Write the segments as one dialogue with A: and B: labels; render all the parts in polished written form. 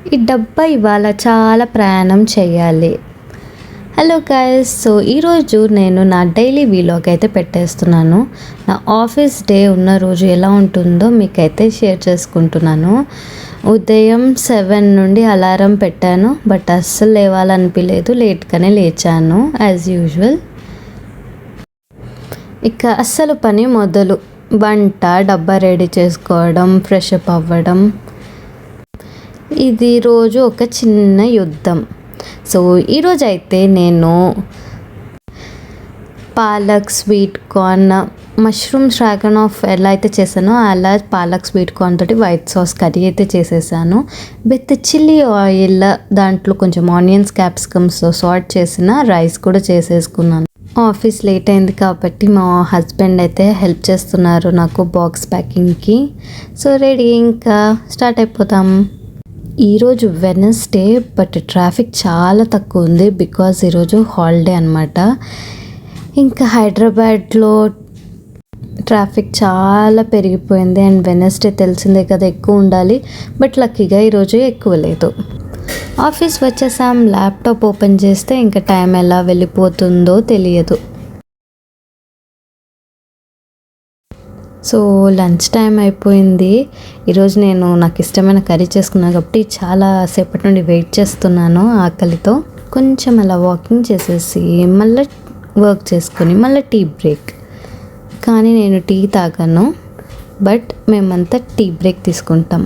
A: ఈ డబ్బా ఇవాళ చాలా ప్రయాణం చేయాలి. హలో గైస్, సో ఈరోజు నేను నా డైలీ వీలాగ్ అయితే పెట్టేస్తున్నాను. నా ఆఫీస్ డే ఉన్న రోజు ఎలా ఉంటుందో మీకైతే షేర్ చేసుకుంటున్నాను. ఉదయం 7 నుండి అలారం పెట్టాను, బట్ అస్సలు లేవాలనిపించలేదు. లేట్గానే లేచాను యాజ్ యూజువల్. ఇక అస్సలు పని మొదలు. వంట, డబ్బా రెడీ చేసుకోవడం, ఫ్రెష్ అప్ అవ్వడం. ఇది రోజు ఒక చిన్న యుద్ధం. సో ఈరోజు అయితే నేను palak sweet corn, mushroom dragon of ఎలా అయితే చేశానో అలా పాలక్ స్వీట్ కార్న్ తోటి వైట్ సాస్ కర్రీ అయితే చేసేసాను. విత్ చిల్లీ ఆయిల్, దాంట్లో కొంచెం ఆనియన్స్, క్యాప్సికమ్స్ సాట్ చేసిన రైస్ కూడా చేసేసుకున్నాను. ఆఫీస్ లేట్ అయింది కాబట్టి మా హస్బెండ్ అయితే హెల్ప్ చేస్తున్నారు నాకు బాక్స్ ప్యాకింగ్కి. సో రెడీ, ఇంకా స్టార్ట్ అయిపోతాం. ఈరోజు వెనస్డే, బట్ ట్రాఫిక్ చాలా తక్కువ ఉంది బికాజ్ ఈరోజు హాలిడే అనమాట. ఇంకా హైదరాబాద్లో ట్రాఫిక్ చాలా పెరిగిపోయింది అండ్ వెనస్డే తెలిసిందే కదా, ఎక్కువ ఉండాలి. బట్ లక్కీగా ఈరోజు ఎక్కువ లేదు. ఆఫీస్ వచ్చేసాం. ల్యాప్టాప్ ఓపెన్ చేస్తే ఇంకా టైం ఎలా వెళ్ళిపోతుందో తెలియదు. సో లంచ్ టైం అయిపోయింది. ఈరోజు నేను నాకు ఇష్టమైన కర్రీ చేసుకున్నాను కాబట్టి చాలా సేపటి నుండి వెయిట్ చేస్తున్నాను ఆకలితో. కొంచెం అలా వాకింగ్ చేసేసి మళ్ళీ వర్క్ చేసుకొని మళ్ళీ టీ బ్రేక్. కానీ నేను టీ తాగాను, బట్ మేమంతా టీ బ్రేక్ తీసుకుంటాం.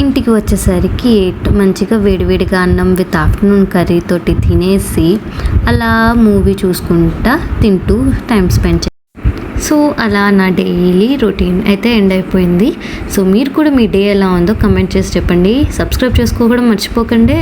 A: ఇంటికి వచ్చేసరికి 8 మంచిగా వేడివేడిగా అన్నం విత్ ఆఫ్టర్నూన్ కర్రీ తోటి తినేసి అలా మూవీ చూసుకుంటా తింటూ టైం స్పెండ్ చేస్తాను. సో అలా నా డైలీ రొటీన్ అయితే ఎండ్ అయిపోయింది. సో మీరు కూడా మీ డే ఎలా ఉందో కమెంట్ చేసి చెప్పండి. సబ్స్క్రైబ్ చేసుకోవడం మర్చిపోకండి.